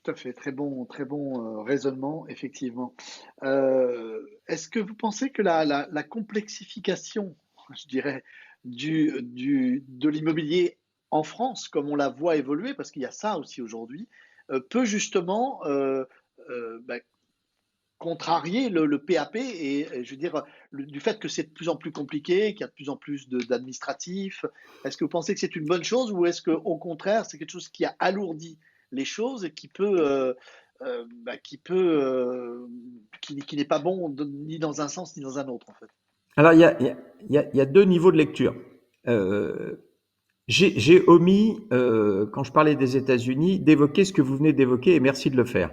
Tout à fait, très bon raisonnement, effectivement. Est-ce que vous pensez que la complexification, je dirais, de l'immobilier en France, comme on la voit évoluer, parce qu'il y a ça aussi aujourd'hui, peut justement contrarier le PAP et je veux dire, du fait que c'est de plus en plus compliqué, qu'il y a de plus en plus d'administratifs. Est-ce que vous pensez que c'est une bonne chose ou est-ce qu'au contraire, c'est quelque chose qui a alourdi les choses et qui n'est pas bon ni dans un sens ni dans un autre, en fait? Alors, il y a 2 niveaux de lecture. J'ai omis, quand je parlais des États-Unis, d'évoquer ce que vous venez d'évoquer et merci de le faire.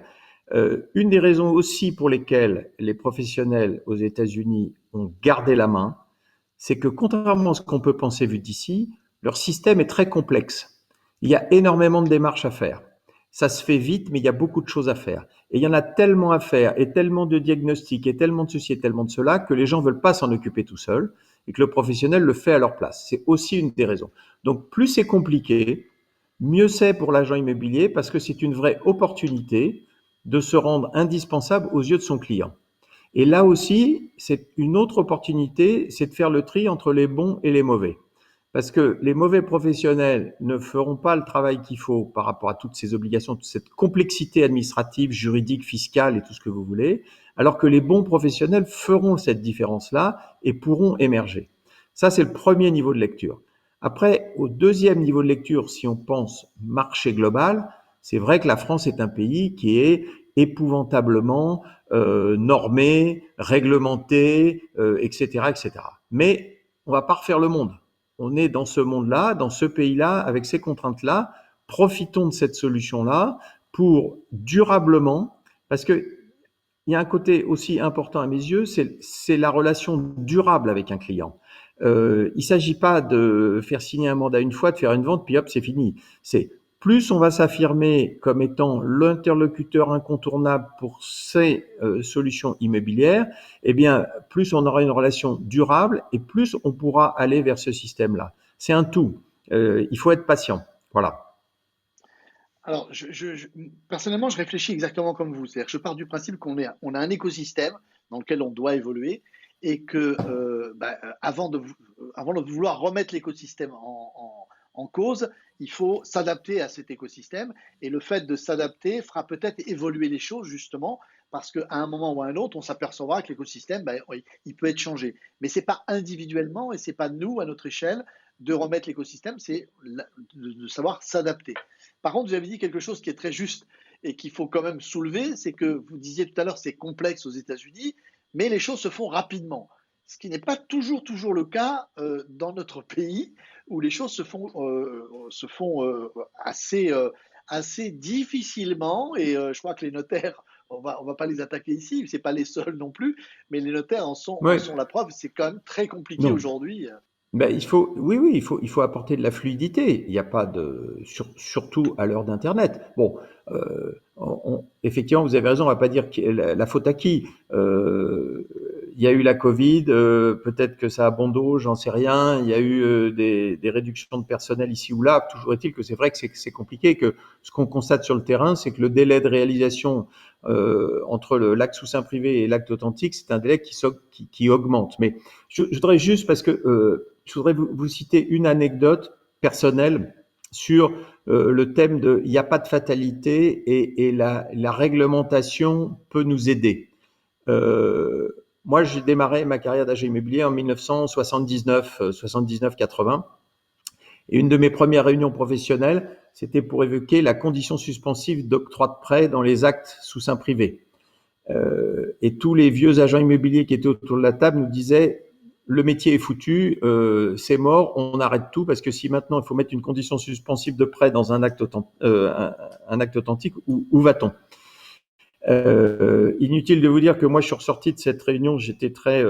Une des raisons aussi pour lesquelles les professionnels aux États-Unis ont gardé la main, c'est que contrairement à ce qu'on peut penser vu d'ici, leur système est très complexe. Il y a énormément de démarches à faire. Ça se fait vite, mais il y a beaucoup de choses à faire. Et il y en a tellement à faire, et tellement de diagnostics, et tellement de ceci, et tellement de cela, que les gens veulent pas s'en occuper tout seuls, et que le professionnel le fait à leur place. C'est aussi une des raisons. Donc, plus c'est compliqué, mieux c'est pour l'agent immobilier, parce que c'est une vraie opportunité de se rendre indispensable aux yeux de son client. Et là aussi, c'est une autre opportunité, c'est de faire le tri entre les bons et les mauvais. Parce que les mauvais professionnels ne feront pas le travail qu'il faut par rapport à toutes ces obligations, toute cette complexité administrative, juridique, fiscale et tout ce que vous voulez, alors que les bons professionnels feront cette différence-là et pourront émerger. Ça, c'est le premier niveau de lecture. Après, au deuxième niveau de lecture, si on pense marché global, c'est vrai que la France est un pays qui est épouvantablement normé, réglementé, etc., etc. Mais on va pas refaire le monde. On est dans ce monde-là, dans ce pays-là, avec ces contraintes-là. Profitons de cette solution-là pour durablement, parce que il y a un côté aussi important à mes yeux, c'est la relation durable avec un client. Il ne s'agit pas de faire signer un mandat une fois, de faire une vente, puis hop, c'est fini. C'est plus on va s'affirmer comme étant l'interlocuteur incontournable pour ces solutions immobilières, eh bien, plus on aura une relation durable et plus on pourra aller vers ce système-là. C'est un tout. Il faut être patient. Voilà. Alors, personnellement, je réfléchis exactement comme vous. C'est-à-dire que je pars du principe on a un écosystème dans lequel on doit évoluer et que avant de vouloir remettre l'écosystème en cause, il faut s'adapter à cet écosystème. Et le fait de s'adapter fera peut-être évoluer les choses, justement, parce qu'à un moment ou à un autre, on s'apercevra que l'écosystème, oui, il peut être changé. Mais ce n'est pas individuellement et ce n'est pas nous, à notre échelle, de remettre l'écosystème, c'est de savoir s'adapter. Par contre, vous avez dit quelque chose qui est très juste et qu'il faut quand même soulever, c'est que vous disiez tout à l'heure, c'est complexe aux États-Unis, mais les choses se font rapidement. Ce qui n'est pas toujours le cas dans notre pays, où les choses se font assez difficilement. Et je crois que les notaires, on va pas les attaquer ici, c'est pas les seuls non plus, mais les notaires en Oui, sont la preuve. C'est quand même très compliqué non. aujourd'hui. Ben, oui, il faut apporter de la fluidité. Il n'y a pas surtout à l'heure d'Internet. Bon, effectivement, vous avez raison. On va pas dire la faute à qui. Il y a eu la Covid, peut-être que ça a bon dos, j'en sais rien. Il y a eu des réductions de personnel ici ou là. Toujours est-il que c'est vrai que c'est compliqué. Que ce qu'on constate sur le terrain, c'est que le délai de réalisation entre l'acte sous seing privé et l'acte authentique, c'est un délai qui augmente. Mais je voudrais juste parce que je voudrais vous citer une anecdote personnelle sur le thème de il n'y a pas de fatalité et la réglementation peut nous aider. Moi, j'ai démarré ma carrière d'agent immobilier en 1979, 79-80. Et une de mes premières réunions professionnelles, c'était pour évoquer la condition suspensive d'octroi de prêt dans les actes sous seing privé. Et tous les vieux agents immobiliers qui étaient autour de la table nous disaient le métier est foutu, c'est mort, on arrête tout parce que si maintenant il faut mettre une condition suspensive de prêt dans un acte authentique, où va-t-on? Inutile de vous dire que moi je suis ressorti de cette réunion, j'étais très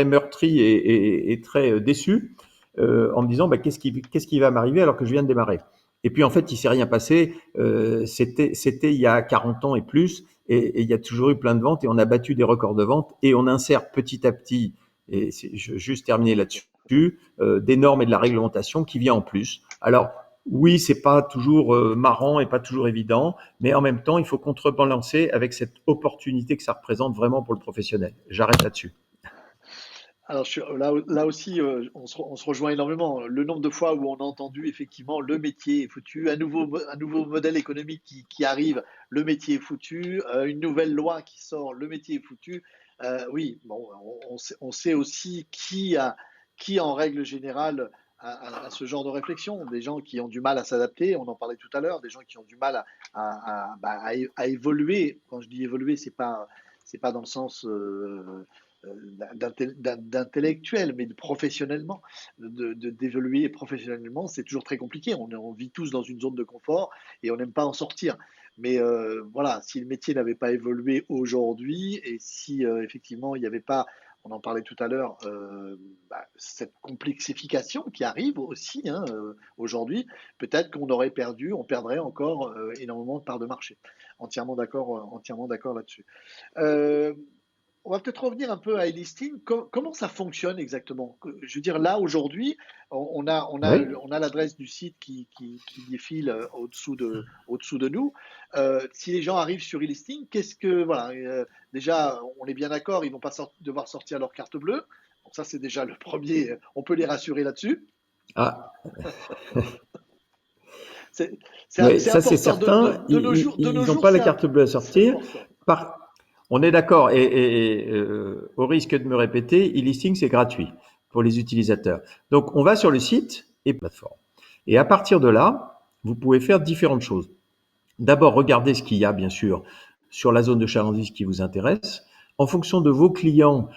meurtri et très déçu en me disant qu'est-ce qui va m'arriver alors que je viens de démarrer. Et puis en fait, il s'est rien passé. C'était il y a 40 ans et plus, et il y a toujours eu plein de ventes et on a battu des records de ventes et on insère petit à petit. Et je vais juste terminer là-dessus. Des normes et de la réglementation qui vient en plus. Alors oui, c'est pas toujours marrant et pas toujours évident, mais en même temps, il faut contrebalancer avec cette opportunité que ça représente vraiment pour le professionnel. J'arrête là-dessus. Alors là aussi, on se rejoint énormément. Le nombre de fois où on a entendu effectivement le métier est foutu, un nouveau modèle économique qui arrive, le métier est foutu, une nouvelle loi qui sort, le métier est foutu. Oui, bon, on sait aussi qui en règle générale a ce genre de réflexion. Des gens qui ont du mal à s'adapter, on en parlait tout à l'heure, des gens qui ont du mal à évoluer. Quand je dis évoluer, c'est pas dans le sens d'intellectuel, mais professionnellement, d'évoluer professionnellement, c'est toujours très compliqué. On vit tous dans une zone de confort et on n'aime pas en sortir. Mais voilà, si le métier n'avait pas évolué aujourd'hui et si effectivement il n'y avait pas, on en parlait tout à l'heure, cette complexification qui arrive aussi hein, aujourd'hui, peut-être on perdrait encore énormément de parts de marché. Entièrement d'accord là-dessus. Euh, on va peut-être revenir un peu à e-listing. Comment ça fonctionne exactement? Je veux dire, là, aujourd'hui, Oui. on a l'adresse du site qui défile au-dessous de nous. Si les gens arrivent sur e-listing, voilà, déjà, on est bien d'accord, ils vont pas devoir sortir leur carte bleue. Donc ça, c'est déjà le premier, on peut les rassurer là-dessus. Ah, C'est oui, c'est ça c'est important. certain. De nos Ils n'ont jours, pas la carte bleue à c'est sortir. important. Par, on est d'accord. Au risque de me répéter, e-listing c'est gratuit pour les utilisateurs. Donc on va sur le site et plateforme. Et à partir de là, vous pouvez faire différentes choses. D'abord, regardez ce qu'il y a, bien sûr, sur la zone de chalandise qui vous intéresse. En fonction de vos clients,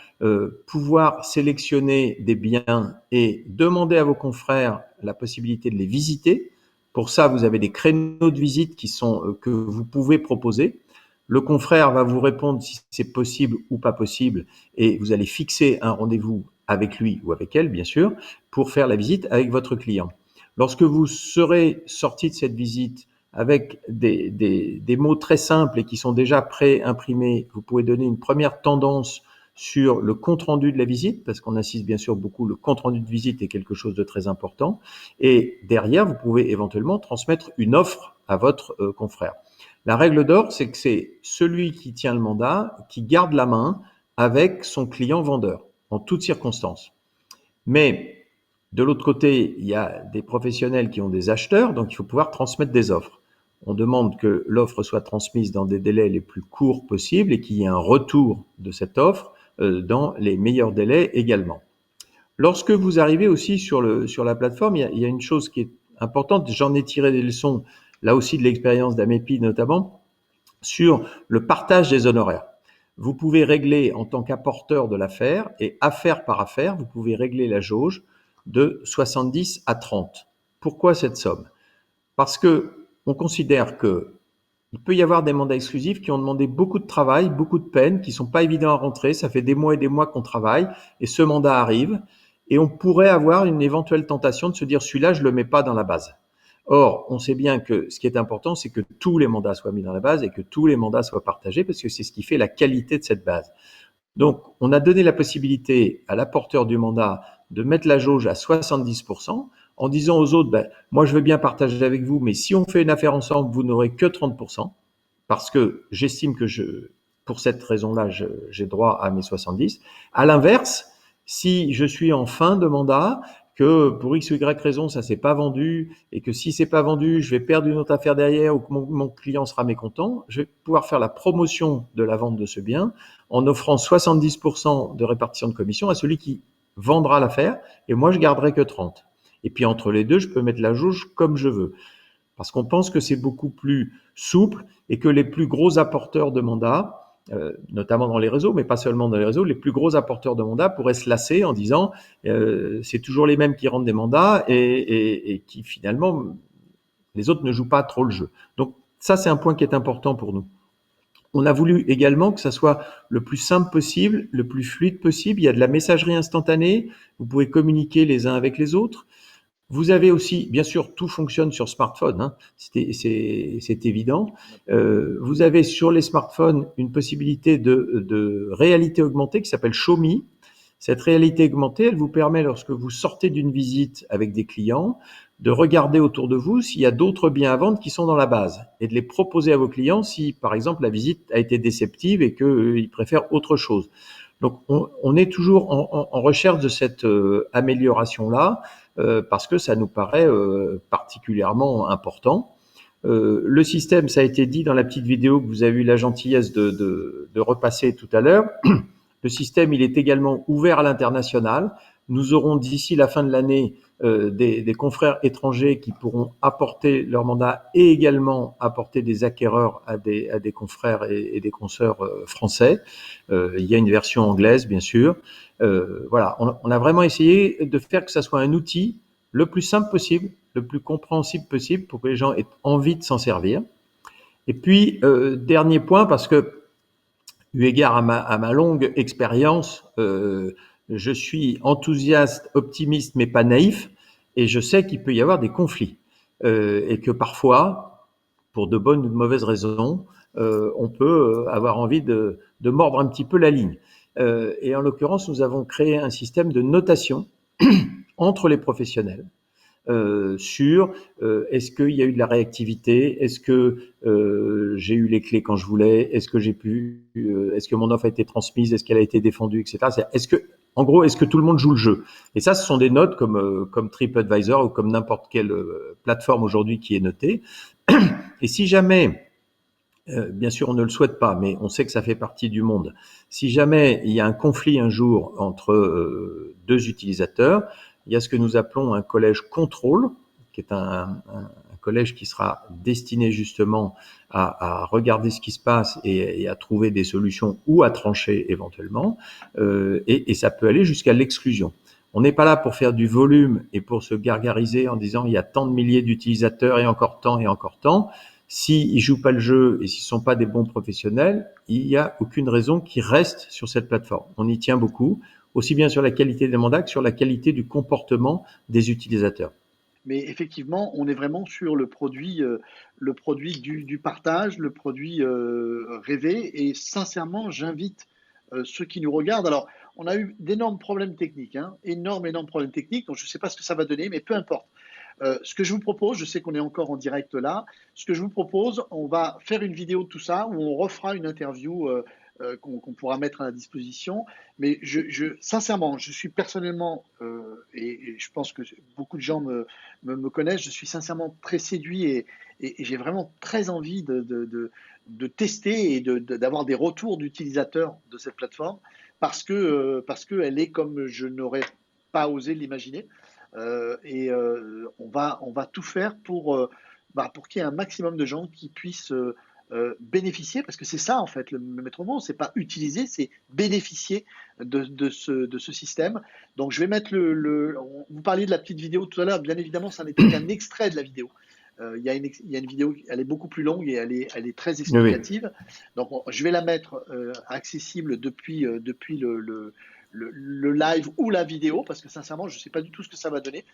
pouvoir sélectionner des biens et demander à vos confrères la possibilité de les visiter. Pour ça, vous avez des créneaux de visite que vous pouvez proposer. Le confrère va vous répondre si c'est possible ou pas possible et vous allez fixer un rendez-vous avec lui ou avec elle, bien sûr, pour faire la visite avec votre client. Lorsque vous serez sorti de cette visite avec des mots très simples et qui sont déjà pré-imprimés, vous pouvez donner une première tendance sur le compte-rendu de la visite, parce qu'on insiste bien sûr beaucoup, le compte-rendu de visite est quelque chose de très important. Et derrière, vous pouvez éventuellement transmettre une offre à votre confrère. La règle d'or, c'est que c'est celui qui tient le mandat qui garde la main avec son client vendeur, en toutes circonstances. Mais de l'autre côté, il y a des professionnels qui ont des acheteurs, donc il faut pouvoir transmettre des offres. On demande que l'offre soit transmise dans des délais les plus courts possibles et qu'il y ait un retour de cette offre dans les meilleurs délais également. Lorsque vous arrivez aussi sur la plateforme, il y a une chose qui est importante, j'en ai tiré des leçons, là aussi de l'expérience d'Amepi notamment, sur le partage des honoraires. Vous pouvez régler en tant qu'apporteur de l'affaire et affaire par affaire, vous pouvez régler la jauge de 70 à 30. Pourquoi cette somme? Parce que on considère que il peut y avoir des mandats exclusifs qui ont demandé beaucoup de travail, beaucoup de peine, qui sont pas évidents à rentrer. Ça fait des mois et des mois qu'on travaille et ce mandat arrive et on pourrait avoir une éventuelle tentation de se dire celui-là, je le mets pas dans la base. Or, on sait bien que ce qui est important, c'est que tous les mandats soient mis dans la base et que tous les mandats soient partagés parce que c'est ce qui fait la qualité de cette base. Donc, on a donné la possibilité à l'apporteur du mandat de mettre la jauge à 70% en disant aux autres, ben, moi je veux bien partager avec vous, mais si on fait une affaire ensemble, vous n'aurez que 30% parce que j'estime que pour cette raison-là, j'ai droit à mes 70. À l'inverse, si je suis en fin de mandat, que pour X ou Y raison, ça s'est pas vendu et que si c'est pas vendu, je vais perdre une autre affaire derrière ou que mon client sera mécontent, je vais pouvoir faire la promotion de la vente de ce bien en offrant 70% de répartition de commission à celui qui vendra l'affaire et moi je garderai que 30. Et puis entre les deux, je peux mettre la jauge comme je veux. Parce qu'on pense que c'est beaucoup plus souple et que les plus gros apporteurs de mandats, notamment dans les réseaux, mais pas seulement dans les réseaux, les plus gros apporteurs de mandats pourraient se lasser en disant c'est toujours les mêmes qui rendent des mandats et qui finalement, les autres ne jouent pas trop le jeu. Donc ça, c'est un point qui est important pour nous. On a voulu également que ça soit le plus simple possible, le plus fluide possible. Il y a de la messagerie instantanée, vous pouvez communiquer les uns avec les autres. Vous avez aussi, bien sûr, tout fonctionne sur smartphone, hein, c'est évident. Vous avez sur les smartphones une possibilité de réalité augmentée qui s'appelle Show.me. Cette réalité augmentée, elle vous permet, lorsque vous sortez d'une visite avec des clients, de regarder autour de vous s'il y a d'autres biens à vendre qui sont dans la base et de les proposer à vos clients si, par exemple, la visite a été déceptive et qu'ils préfèrent autre chose. Donc, on est toujours en recherche de cette amélioration-là parce que ça nous paraît particulièrement important. Le système, ça a été dit dans la petite vidéo que vous avez eu la gentillesse de repasser tout à l'heure. Le système, il est également ouvert à l'international. Nous aurons d'ici la fin de l'année des confrères étrangers qui pourront apporter leur mandat et également apporter des acquéreurs à des confrères et des consoeurs français. Il y a une version anglaise, bien sûr. Voilà, on a vraiment essayé de faire que ça soit un outil le plus simple possible, le plus compréhensible possible pour que les gens aient envie de s'en servir. Et puis, dernier point, parce que eu égard à ma longue expérience, je suis enthousiaste, optimiste, mais pas naïf, et je sais qu'il peut y avoir des conflits, et que parfois, pour de bonnes ou de mauvaises raisons, on peut avoir envie de mordre un petit peu la ligne. Et en l'occurrence, nous avons créé un système de notation entre les professionnels. Sur est-ce qu'il y a eu de la réactivité, est-ce que j'ai eu les clés quand je voulais, est-ce que j'ai pu, est-ce que mon offre a été transmise, est-ce qu'elle a été défendue, etc. Est-ce que, en gros, est-ce que tout le monde joue le jeu? Et ça, ce sont des notes comme TripAdvisor ou comme n'importe quelle plateforme aujourd'hui qui est notée. Et si jamais, bien sûr, on ne le souhaite pas, mais on sait que ça fait partie du monde. Si jamais il y a un conflit un jour entre deux utilisateurs, il y a ce que nous appelons un collège contrôle, qui est un collège qui sera destiné justement à regarder ce qui se passe et à trouver des solutions ou à trancher éventuellement. Et ça peut aller jusqu'à l'exclusion. On n'est pas là pour faire du volume et pour se gargariser en disant il y a tant de milliers d'utilisateurs et encore tant et encore tant. S'ils jouent pas le jeu et s'ils sont pas des bons professionnels, il n'y a aucune raison qu'ils restent sur cette plateforme. On y tient beaucoup, aussi bien sur la qualité des mandats que sur la qualité du comportement des utilisateurs. Mais effectivement, on est vraiment sur le produit du partage, le produit rêvé. Et sincèrement, j'invite ceux qui nous regardent. Alors, on a eu d'énormes problèmes techniques, hein, énormes problèmes techniques, donc je ne sais pas ce que ça va donner, mais peu importe. Ce que je vous propose, je sais qu'on est encore en direct là, ce que je vous propose, on va faire une vidéo de tout ça où on refera une interview qu'on pourra mettre à la disposition. Mais sincèrement, je suis personnellement, et je pense que beaucoup de gens me connaissent, je suis sincèrement très séduit et j'ai vraiment très envie de tester et d'avoir des retours d'utilisateurs de cette plateforme parce qu'elle est comme je n'aurais pas osé l'imaginer. On va tout faire pour qu'il y ait un maximum de gens qui puissent bénéficier, parce que c'est ça en fait le maître mot, c'est pas utiliser, c'est bénéficier de ce système. Donc je vais mettre vous parliez de la petite vidéo tout à l'heure, bien évidemment ça n'était qu'un extrait de la vidéo. Il y a une vidéo, elle est beaucoup plus longue et elle est très explicative. Oui. Donc je vais la mettre accessible depuis le live ou la vidéo, parce que sincèrement, je ne sais pas du tout ce que ça va donner.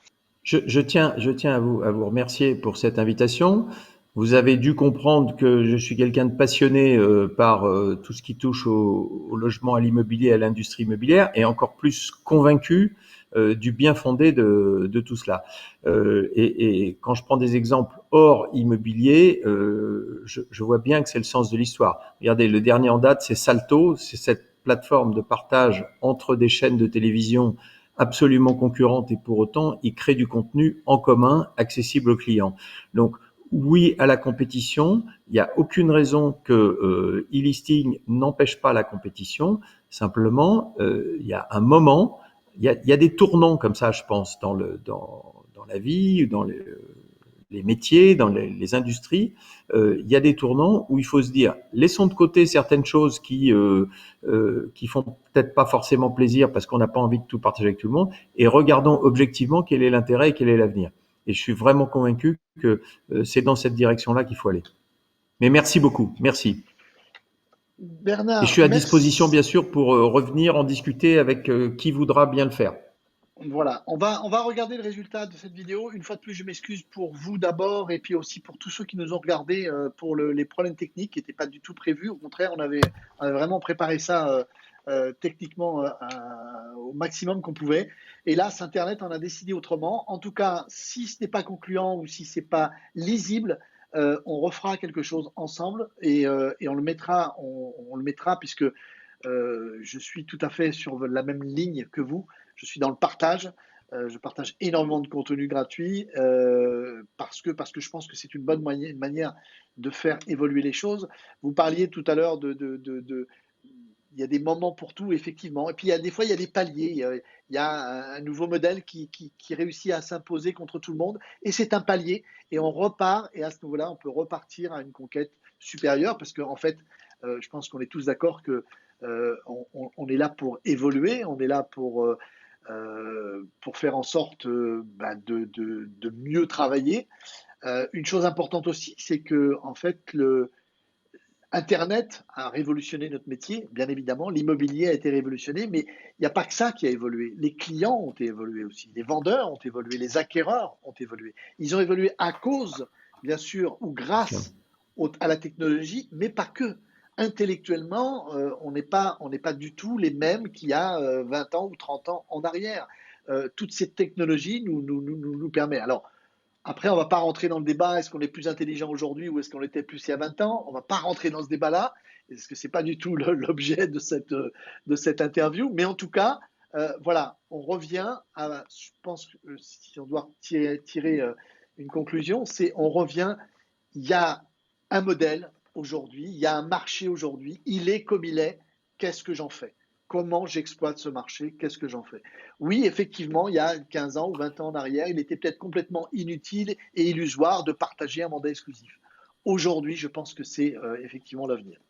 Je tiens à vous remercier pour cette invitation. Vous avez dû comprendre que je suis quelqu'un de passionné par tout ce qui touche au logement, à l'immobilier, à l'industrie immobilière, et encore plus convaincu du bien fondé de tout cela. Et quand je prends des exemples hors immobilier, je vois bien que c'est le sens de l'histoire. Regardez, le dernier en date, c'est Salto, c'est cette plateforme de partage entre des chaînes de télévision absolument concurrentes, et pour autant, ils créent du contenu en commun, accessible aux clients. Donc, oui à la compétition. Il n'y a aucune raison que e-listing n'empêche pas la compétition. Simplement, il y a un moment, il y a des tournants comme ça, je pense, dans la vie, dans les métiers, dans les industries. Il y a des tournants où il faut se dire, laissons de côté certaines choses qui font peut-être pas forcément plaisir parce qu'on n'a pas envie de tout partager avec tout le monde, et regardons objectivement quel est l'intérêt et quel est l'avenir. Et je suis vraiment convaincu que c'est dans cette direction-là qu'il faut aller. Mais merci beaucoup, merci. Bernard, et je suis à disposition, bien sûr, pour revenir en discuter avec qui voudra bien le faire. Voilà, on va regarder le résultat de cette vidéo. Une fois de plus, je m'excuse pour vous d'abord et puis aussi pour tous ceux qui nous ont regardés pour les problèmes techniques qui n'étaient pas du tout prévus. Au contraire, on avait vraiment préparé ça techniquement au maximum qu'on pouvait. Et là, Internet en a décidé autrement. En tout cas, si ce n'est pas concluant ou si ce n'est pas lisible, on refera quelque chose ensemble et on le mettra, puisque je suis tout à fait sur la même ligne que vous. Je suis dans le partage. Je partage énormément de contenu gratuit parce que je pense que c'est une bonne manière de faire évoluer les choses. Vous parliez tout à l'heure il y a des moments pour tout, effectivement. Et puis, des fois, il y a des paliers. Il y a un nouveau modèle qui réussit à s'imposer contre tout le monde. Et c'est un palier. Et on repart. Et à ce niveau-là, on peut repartir à une conquête supérieure. Parce qu'en fait, je pense qu'on est tous d'accord que on est là pour évoluer. On est là pour faire en sorte de mieux travailler. Une chose importante aussi, c'est que en fait, Internet a révolutionné notre métier, bien évidemment. L'immobilier a été révolutionné, mais il n'y a pas que ça qui a évolué. Les clients ont évolué aussi, les vendeurs ont évolué, les acquéreurs ont évolué. Ils ont évolué à cause, bien sûr, ou grâce à la technologie, mais pas que. Intellectuellement, on n'est pas du tout les mêmes qu'il y a 20 ans ou 30 ans en arrière. Toute cette technologie nous permet. Alors, après, on ne va pas rentrer dans le débat, est-ce qu'on est plus intelligent aujourd'hui ou est-ce qu'on était plus il y a 20 ans? On ne va pas rentrer dans ce débat-là, parce que ce n'est pas du tout l'objet de cette interview. Mais en tout cas, voilà, on revient à, je pense que si on doit tirer une conclusion, c'est on revient, il y a un modèle aujourd'hui, il y a un marché aujourd'hui, il est comme il est, qu'est-ce que j'en fais? Comment j'exploite ce marché? Qu'est-ce que j'en fais? Oui, effectivement, il y a 15 ans ou 20 ans en arrière, il était peut-être complètement inutile et illusoire de partager un mandat exclusif. Aujourd'hui, je pense que c'est effectivement l'avenir.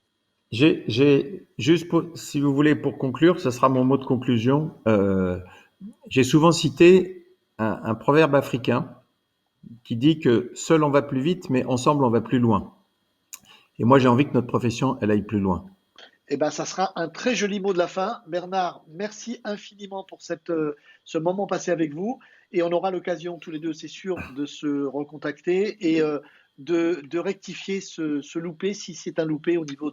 Juste si vous voulez, pour conclure, ce sera mon mot de conclusion. J'ai souvent cité un proverbe africain qui dit que seul on va plus vite, mais ensemble on va plus loin. Et moi, j'ai envie que notre profession, elle aille plus loin. Eh ben, ça sera un très joli mot de la fin. Bernard, merci infiniment pour ce moment passé avec vous. Et on aura l'occasion, tous les deux, c'est sûr, de se recontacter. Et de rectifier ce loupé, si c'est un loupé au niveau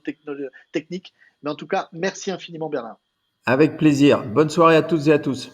technique. Mais en tout cas, merci infiniment Bernard. Avec plaisir. Bonne soirée à toutes et à tous.